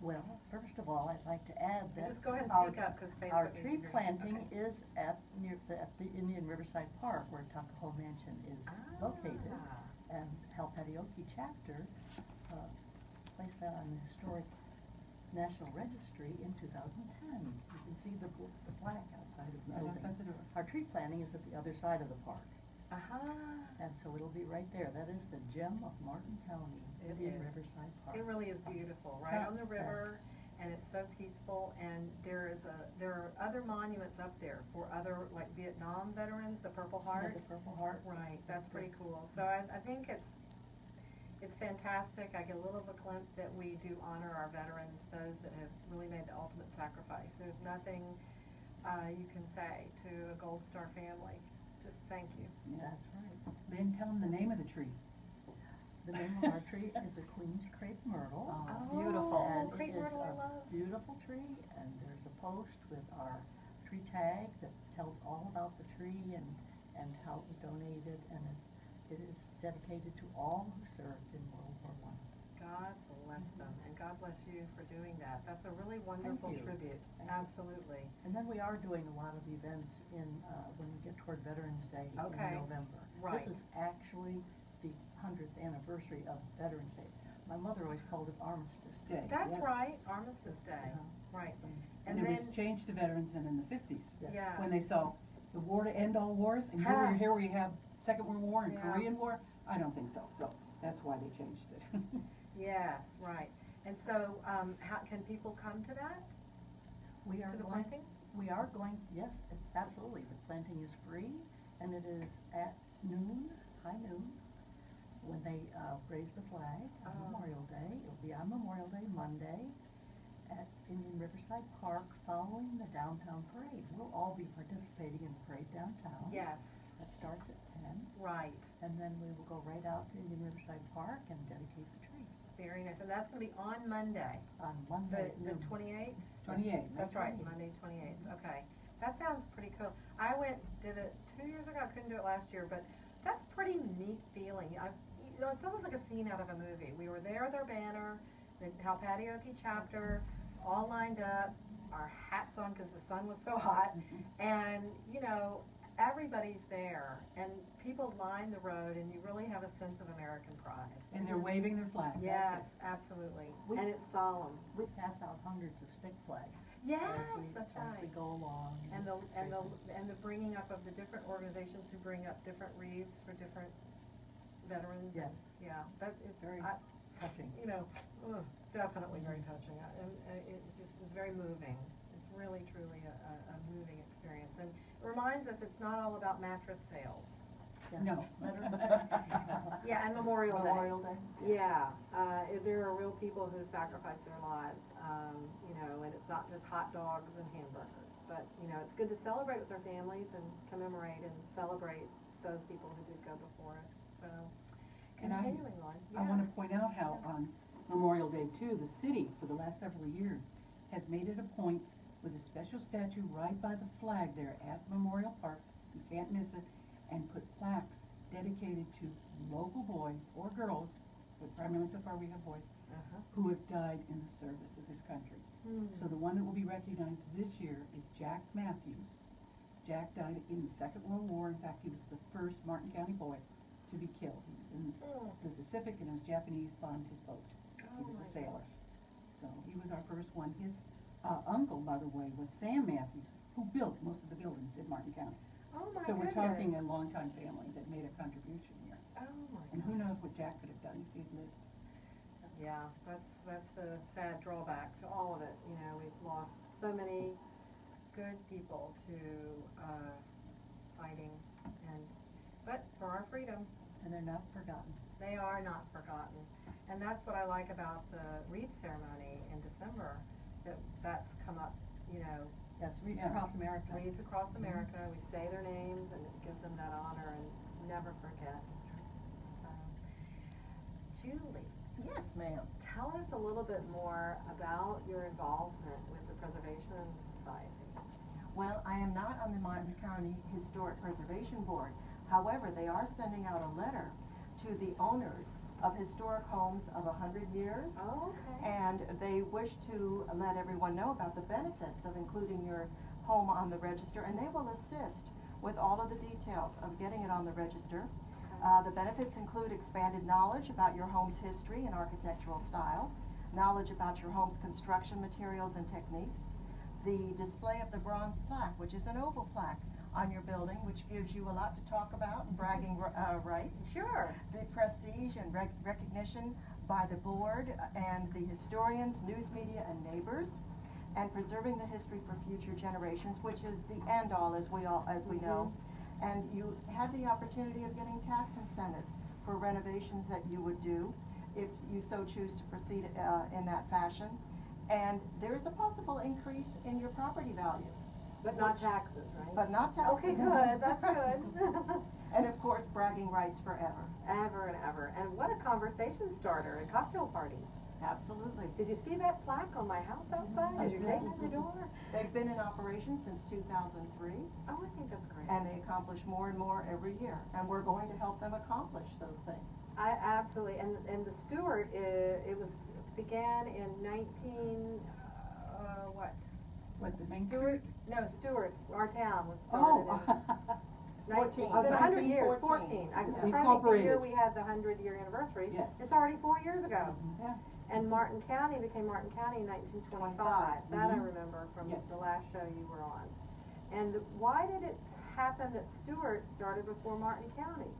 Well, first of all, I'd like to add that Just go ahead and our, speak up, 'cause Facebook our needs to tree hear you. planting Okay. is at the Indian Riverside Park, where Tuckahoe Mansion is located, and Halpatioke chapter placed that on the historic National Registry in 2010. You can see the plaque outside of the Right building. outside the door. Our tree planting is at the other side of the park, Uh-huh. and so it'll be right there. That is the gem of Martin County, It Indian is. Riverside Park. It really is beautiful, right on the river, and it's so peaceful, and there are other monuments up there for other, like Vietnam veterans, the Purple Heart. Yeah, the Purple Heart. Right, that's pretty cool. So I think it's fantastic. I get a little of a glimpse that we do honor our veterans, those that have really made the ultimate sacrifice. There's nothing you can say to a Gold Star family. Just thank you. Yeah, that's right. Lynn, tell them the name of the tree. The name of our tree is a Queen's Crepe Myrtle. Oh, beautiful. And Crepe it is myrtle I a love. beautiful tree, and there's a post with our tree tag that tells all about the tree and how it was donated, and it is dedicated to all who served in World War I. God bless them, and God bless you for doing that. That's a really wonderful you. tribute. Thank you. Absolutely. And then we are doing a lot of events in, when we get toward Veterans Day Okay. in November. Right. This is actually the 100th anniversary of Veterans Day. My mother always called it Armistice Day. That's Yes. right, Armistice Day. Uh-huh. Right. And And it was then, changed to veterans in the 50s. Yes. yeah. When they saw the war to end all wars, and Huh. here we have Second World War and Yeah. Korean War. I don't think so. So that's why they changed it. Yes, right. And so, how, can people come to that? We are To the going, planting? we are going, yes, it's absolutely. The planting is free, and it is at noon, high noon, when they raise the flag on Oh. Memorial Day. It'll be on Memorial Day, Monday, at Indian Riverside Park, following the downtown parade. We'll all be participating in the parade downtown. Yes, That starts at 10, right. and then we will go right out to Indian Riverside Park and dedicate the tree Very nice. And that's gonna be on Monday, on Monday at the noon. 28th? 28. That's right, 28th. Monday 28th, okay. That sounds pretty cool. I did it 2 years ago, I couldn't do it last year, but that's pretty neat feeling. You know, it's almost like a scene out of a movie. We were there with our banner, the Halpatioke chapter, all lined up, our hats on because the sun was so hot, and, you know, everybody's there, and people line the road, and you really have a sense of American pride. And they're waving their flags. Yes, absolutely. We- And it's solemn. We pass out hundreds of stick flags. Yes, as we right. go along. And the bringing up of the different organizations who bring up different wreaths for different veterans. Yes. Yeah, that is Very touching. you know, definitely very touching. And it just is very moving. It's really, truly a moving experience. And it reminds us it's not all about mattress sales. Yes. No. Yeah, and Memorial Day. Memorial Day. Yeah, there are real people who sacrifice their lives, you know, and it's not just hot dogs and hamburgers. But, you know, it's good to celebrate with our families and commemorate and celebrate those people who did go before us. So, And continuing on. I want to point out how on Memorial Day too, the city for the last several years has made it a point with a special statue right by the flag there at Memorial Park, you can't miss it, and put plaques dedicated to local boys or girls, but primarily so far we have boys, Uh-huh. who have died in the service of this country. So the one that will be recognized this year is Jack Matthews. Jack died in the Second World War. In fact, he was the first Martin County boy to be killed. He was in the Pacific, and a Japanese bombed his boat. He was a sailor. So he was our first one. His uncle, by the way, was Sam Matthews, who built most of the buildings in Martin County. Oh, my So we're talking a goodness. longtime family that made a contribution here. Oh, my And who knows what Jack could have done if he'd lived. Yeah, that's the sad drawback to all of it. You know, we've lost so many good people to fighting, but for our freedom, And they're not forgotten. they are not forgotten. And that's what I like about the wreath ceremony in December. That's come up, you know, Yes, Reach Yeah. Across America. wreaths across America. We say their names and it gives them that honor and never forget. Julie, Yes, ma'am. tell us a little bit more about your involvement with the Preservation Society. Well, I am not on the Martin County Historic Preservation Board. However, they are sending out a letter to the owners of historic homes of 100 years. Oh, okay. And they wish to let everyone know about the benefits of including your home on the register, and they will assist with all of the details of getting it on the register. The benefits include expanded knowledge about your home's history and architectural style, knowledge about your home's construction materials and techniques, the display of the bronze plaque, which is an oval plaque on your building, which gives you a lot to talk about and bragging rights. Sure. The prestige and recognition by the board and the historians, news media, and neighbors, and preserving the history for future generations, which is the end all, as we know. And you have the opportunity of getting tax incentives for renovations that you would do if you so choose to proceed in that fashion. And there is a possible increase in your property value. But not taxes, right? But not taxes. Okay, good, that's good. And of course, bragging rights forever. Ever and ever. And what a conversation starter at cocktail parties. Absolutely. Did you see that plaque on my house outside as you're taking the door? They've been in operation since 2003. Oh, I think that's great. And they accomplish more and more every year. And we're going to help them accomplish those things. I absolutely, and the Stewart, began in 19, what? What, the main Stewart, no, Stewart, our town was started in 14. It's been 100 years, 14. 14. I was Yes. trying to think the Incorporated. year we had the 100-year anniversary. Yes. It's already 4 years ago. Yeah. And Martin County became Martin County in 1925. That I remember from Yes. the last show you were on. And why did it happen that Stewart started before Martin County?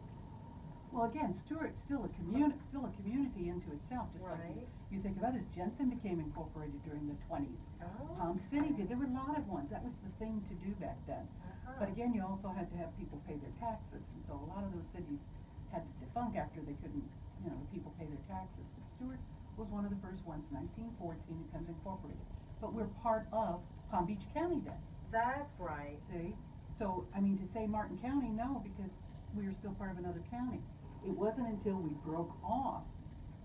Well, again, Stewart's still a community into itself, just like Right. you think of others. Jensen became incorporated during the 20s. Oh, Palm City did. There were a lot of ones. That was the thing to do back then. Uh-huh. But again, you also had to have people pay their taxes, and so a lot of those cities had to defunct after they couldn't, the people pay their taxes. But Stewart was one of the first ones, 1914, it becomes incorporated. But we're part of Palm Beach County then. That's right. See? So, I mean, to say Martin County, no, because we are still part of another county. It wasn't until we broke off,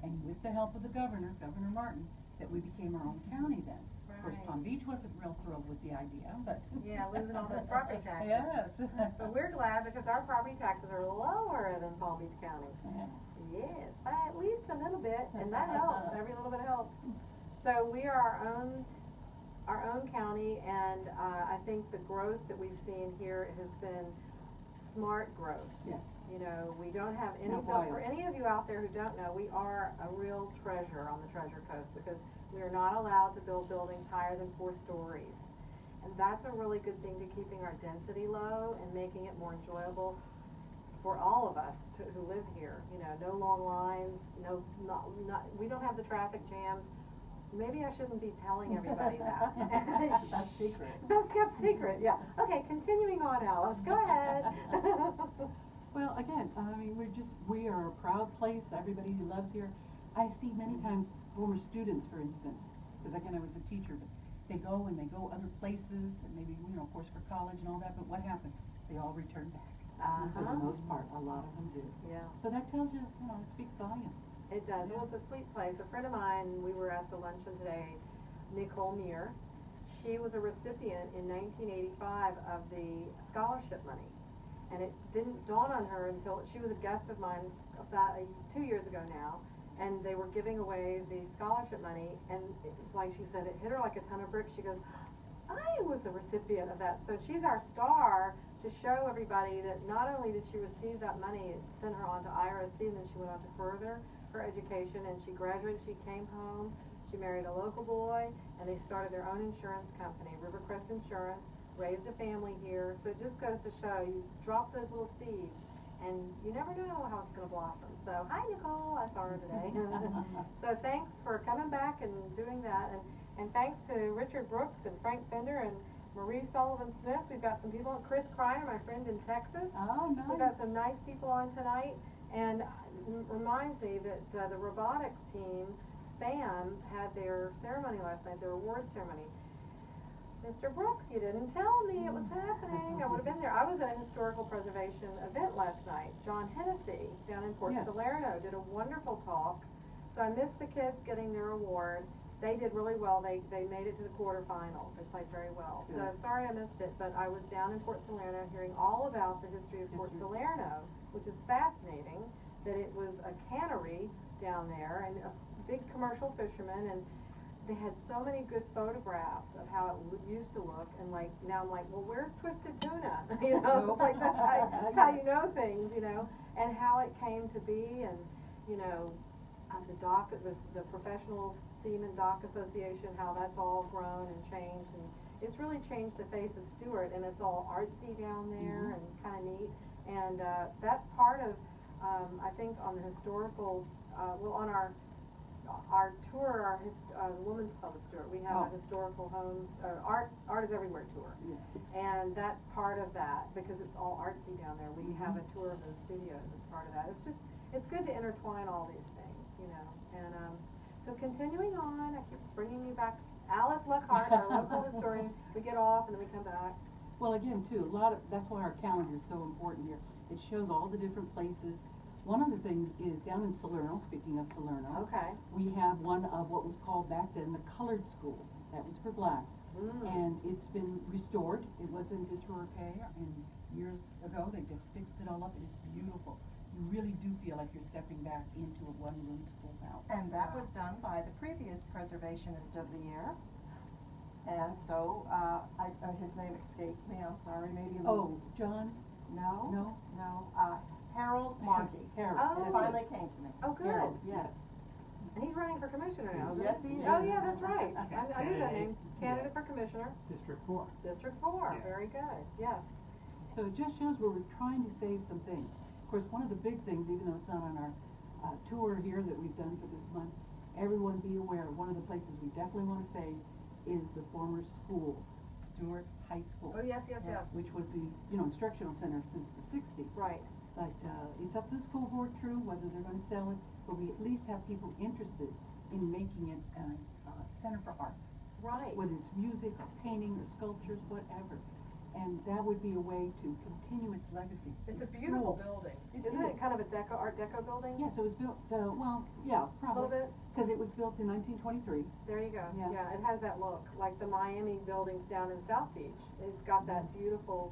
and with the help of the governor, Governor Martin, that we became our own county then. Of course, Right. Palm Beach wasn't real thrilled with the idea, but. Yeah, losing all those property taxes. Yes. But we're glad because our property taxes are lower than Palm Beach County. Yes, at least a little bit, and that helps. Every little bit helps. So we are our own county, and I think the growth that we've seen here has been smart growth. Yes. You know, we don't have any, Not wild. for any of you out there who don't know, we are a real treasure on the Treasure Coast because we are not allowed to build buildings higher than 4 stories. And that's a really good thing to keeping our density low and making it more enjoyable for all of us who live here. You know, no long lines, we don't have the traffic jams. Maybe I shouldn't be telling everybody that. That's secret. That's kept secret, yeah. Okay, continuing on, Alice, go ahead. Well, again, I mean, we are a proud place, everybody who loves here. I see many times former students, for instance, because again, I was a teacher, but they go other places, and maybe, of course for college and all that, but what happens? They all return back. For the most part, a lot of them do. Yeah. So that tells you, it speaks volumes. It does. Well, it's a sweet place. A friend of mine, we were at the luncheon today, Nicole Muir. She was a recipient in 1985 of the scholarship money. And it didn't dawn on her until she was a guest of mine about 2 years ago now. And they were giving away the scholarship money. And it's like she said, it hit her like a ton of bricks. She goes, I was a recipient of that. So she's our star to show everybody that not only did she receive that money, it sent her on to IRSC, and then she went on to further her education, and she graduated, she came home, she married a local boy, and they started their own insurance company, Rivercrest Insurance, raised a family here. So it just goes to show you drop those little seeds, and you never know how it's going to blossom. So hi Nicole, I saw her today. So thanks for coming back and doing that, and thanks to Richard Brooks and Frank Fender and Marie Sullivan Smith. We've got some people, Chris Kreiner, my friend in Texas. Oh, nice. We've got some nice people on tonight, and reminds me that the robotics team, SPAM, had their ceremony last night, their award ceremony. Mr. Brooks, you didn't tell me it was happening. I would have been there. I was at a historical preservation event last night. John Hennessy down in Port Yes. Salerno did a wonderful talk. So I missed the kids getting their award. They did really well. They made it to the quarterfinals. They played very well. So Good. sorry I missed it, but I was down in Fort Salerno hearing all about the history of Fort Salerno, which is fascinating, that it was a cannery down there and a big commercial fisherman, and they had so many good photographs of how it used to look, and like now I'm like, well, where's Twisted Tuna? You know, it's like that's how you know things, you know, and how it came to be, and you know, the dock, the Professional Seaman Dock Association, how that's all grown and changed, and it's really changed the face of Stewart, and it's all artsy down there and kind of neat, and that's part of, I think on the historical, well, on our tour, our Women's Club of Stewart, we have a historical homes, art is everywhere tour, and that's part of that, because it's all artsy down there. We have a tour of those studios as part of that. It's good to intertwine all these things, you know, and so continuing on, I keep bringing you back, Alice Luckhart, our local historian. We get off and then we come back. Well, again, too, that's why our calendar is so important here. It shows all the different places. One of the things is down in Salerno, speaking of Salerno. Okay. We have one of what was called back then the colored school. That was for blacks. And it's been restored. It was in disrepair, and years ago they just fixed it all up. It is beautiful. You really do feel like you're stepping back into a one-room schoolhouse. And that was done by the previous preservationist of the year. And so, his name escapes me, I'm sorry, maybe. Oh, John? No. Harold Markey. Harold. Oh. It finally came to me. Oh, good. Harold, yes. And he's running for commissioner now, isn't Yes, he? he is. Oh, yeah, that's right. I knew that name. Candidate Yeah. for commissioner. District 4. District 4, Yeah. very good, yes. So it just shows where we're trying to save some things. Of course, one of the big things, even though it's not on our tour here that we've done for this month, everyone be aware, one of the places we definitely want to save is the former school, Stewart High School. Oh, yes, yes, yes. Which was the, instructional center since the 60s. Right. But it's up to the school board, true, whether they're going to sell it, but we at least have people interested in making it a center for arts. Right. Whether it's music or painting or sculptures, whatever. And that would be a way to continue its legacy. It's The a beautiful school- building. It Isn't is. it kind of a Art Deco building? Yes, it was built, yeah, probably. bit? Because it was built in 1923. There you go. Yeah. Yeah, it has that look, like the Miami buildings down in South Beach. It's got that beautiful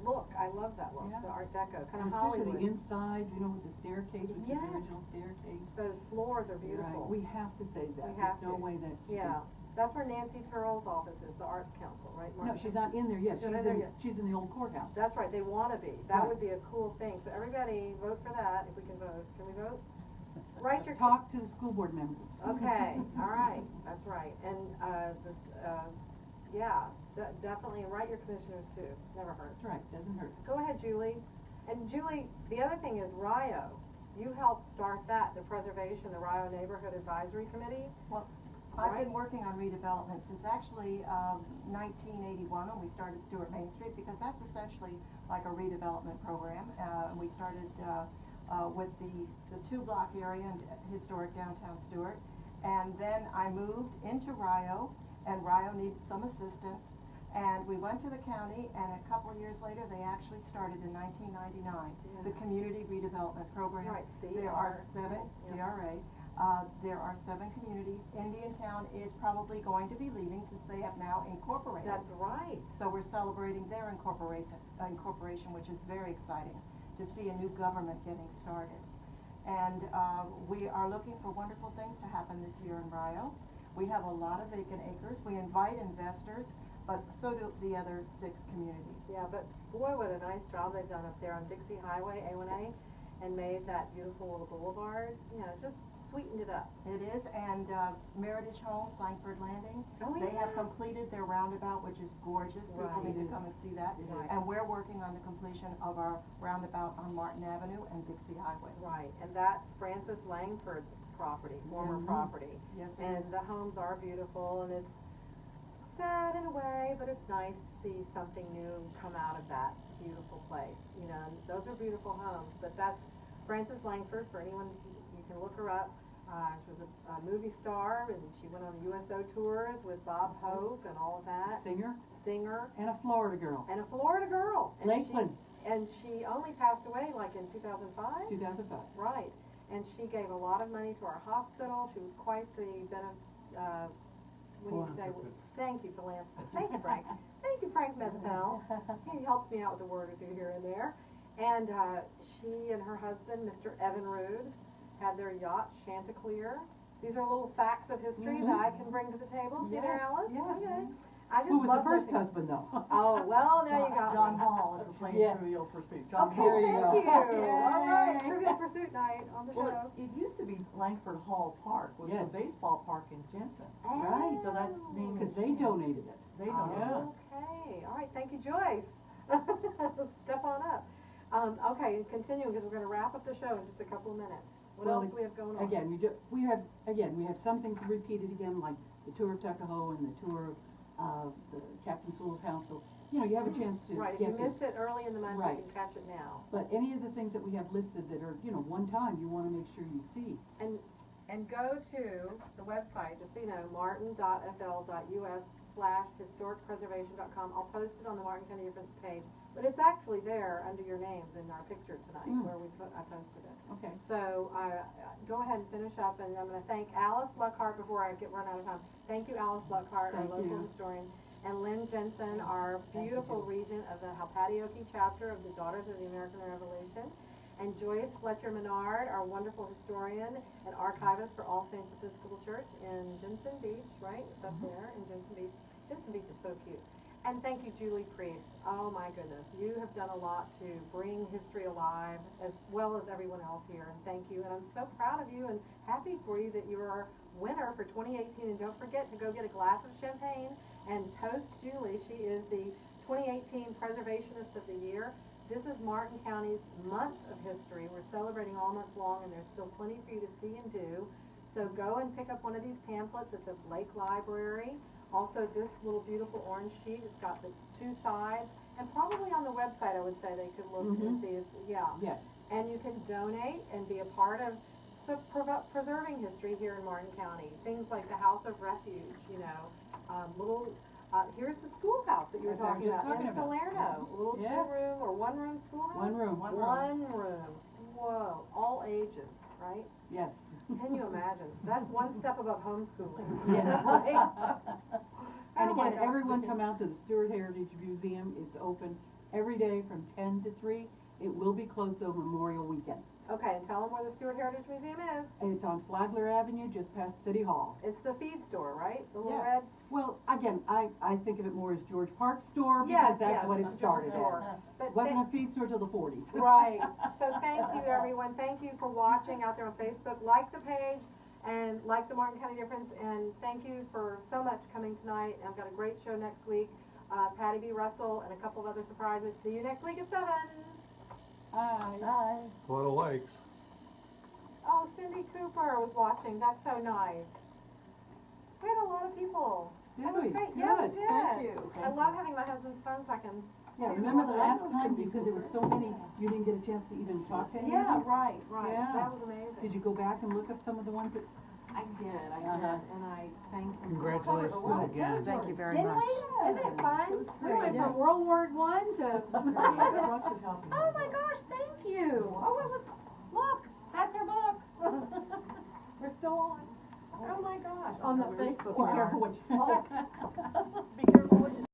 look. I love that look, Yeah. the Art Deco, kind And of Hollywood. especially inside, with the staircase, which is Yes. the original staircase. Those floors are beautiful. Right, we have to save that. We have There's no to. way that. you Yeah, can- that's where Nancy Turrell's office is, the Arts Council, right, Martha? No, she's not in there yet. She's not in there yet. She's in the old courthouse. That's right, they want to be. That Right. would be a cool thing. So everybody vote for that, if we can vote. Can we vote? Write your. Talk to the school board members. Okay, all right, that's right. And, definitely write your commissioners too. Never hurts. That's right, doesn't hurt. Go ahead, Julie. And Julie, the other thing is Rio. You helped start that, the preservation, the Rio Neighborhood Advisory Committee. Well, I've Right. been working on redevelopment since actually 1981 when we started Stewart Main Street, because that's essentially like a redevelopment program. We started with the 2-block area in historic downtown Stewart. And then I moved into Rio, and Rio needed some assistance. And we went to the county, and a couple of years later, they actually started in 1999, the Community Redevelopment Program. Right, There are CR. 7, Yeah. CRA. There are 7 communities. Indiantown is probably going to be leaving since they have now incorporated. That's right. So we're celebrating their incorporation, which is very exciting to see a new government getting started. And we are looking for wonderful things to happen this year in Rio. We have a lot of vacant acres. We invite investors, but so do the other 6 communities. Yeah, but boy, what a nice job they've done up there on Dixie Highway, A1A, and made that beautiful little boulevard, just sweetened it up. It is, and Meritage Homes, Langford Landing, Oh, they have yes. completed their roundabout, which is gorgeous. People Right. need to come and see that. Right. And we're working on the completion of our roundabout on Martin Avenue and Dixie Highway. Right, and that's Francis Langford's property, former Yes. property. Yes, it And is. the homes are beautiful, and it's sad in a way, but it's nice to see something new come out of that beautiful place. And those are beautiful homes, but that's Frances Langford, for anyone, you can look her up. She was a movie star, and she went on USO tours with Bob Hope and all of that. Singer Singer. and a Florida girl. And a Florida girl. And Lakeland. And she only passed away like in 2005? 2005. Right. and she gave a lot of money to our hospital. She was quite the thank you, philanthropist. Thank you, Frank. Thank you, Frank Mezapel. He helps me out with a word or two here and there. And she and her husband, Mr. Evan Rood, had their yacht Chanticleer. These are little facts of history that I can bring to the table. See there, Alice? Yes. Okay. I just Who was the love first listening. husband, though? Oh, well, there you go. John Hall is playing Yeah. Trivial Pursuit. John Okay, Hall. There you thank go. you. All right, Trivial Pursuit night on the Well, show. it used to be Langford Hall Park, was Yes. the baseball park in Jensen. Right. So that's named. Because they donated it. They don't Yeah. know. Okay, all right, thank you, Joyce. Step on up. Okay, continuing, because we're gonna wrap up the show in just a couple of minutes. What Well, else do we have going on? Again, we have some things repeated again, like the tour of Tuckahoe and the tour of the Captain Sewell's house, so, you know, you have a chance to Right, if you get this. missed it early in the month, Right. you can catch it now. But any of the things that we have listed that are, you know, one time, you wanna make sure you see. And go to the website, just so you know, martin.fl.us/historicpreservation.com. I'll post it on the Martin County Difference page, but it's actually there under your names in our picture tonight, where I posted it. Okay. So, go ahead and finish up, and I'm gonna run out of time. Thank you, Alice Luckhart, our Thank local you. historian, and Lynn Jensen, our beautiful regent of the Halpatioke chapter of the Daughters of the American Revolution, and Joyce Fletcher Menard, our wonderful historian and archivist for All Saints Episcopal Church in Jensen Beach, right? It's up there in Jensen Beach. Jensen Beach is so cute. And thank you, Julie Priest. Oh my goodness, you have done a lot to bring history alive, as well as everyone else here. And thank you. And I'm so proud of you and happy for you that you're our winner for 2018. And don't forget to go get a glass of champagne and toast Julie. She is the 2018 Preservationist of the Year. This is Martin County's month of history. We're celebrating all month long, and there's still plenty for you to see and do. So go and pick up one of these pamphlets at the Lake Library. Also, this little beautiful orange sheet, it's got the two sides, and probably on the website, I would say they could look and see if, Yes. And you can donate and be a part of preserving history here in Martin County. Things like the House of Refuge, you know, here's the schoolhouse that you were That's what I was talking just about in talking about. Salerno. A little Yes. 2-room or 1-room schoolhouse? One room. One room. Whoa, all ages, right? Yes. Can you imagine? That's one step above homeschooling. Yes. And Oh my again, God. everyone come out to the Stewart Heritage Museum. It's open every day from 10 to 3. It will be closed though Memorial Weekend. Okay, and tell them where the Stewart Heritage Museum is. And it's on Flagler Avenue, just past City Hall. It's the feed store, right? The little Yes. red? Well, again, I think of it more as George Park's store Yes, because that's yes, what it a started store. as. But It wasn't a feed store till the 40s. Right. So thank you, everyone. Thank you for watching out there on Facebook. Like the page and like the Martin County Difference. And thank you for so much coming tonight. I've got a great show next week. Patty B. Russell and a couple of other surprises. See you next week at 7. Bye. A lot of likes. Oh, Cindy Cooper was watching. That's so nice. We had a lot of people. Did That was we? great. Yeah, we Good. did. Thank you. I love having my husband's phone so I can. Yeah, remember the last time you said there were so many, you didn't get a chance to even talk to any of Yeah, them? right. Yeah. That was amazing. Did you go back and look up some of the ones that? I did, and I thank him. Congratulations again. Thank you very Didn't much. we? Isn't it fun? We went Yeah. from World War I to. Oh Oh my gosh, thank you. Oh, it was, look, that's her book. We're still on. Oh my gosh, on the Facebook. Be careful what you. Oh.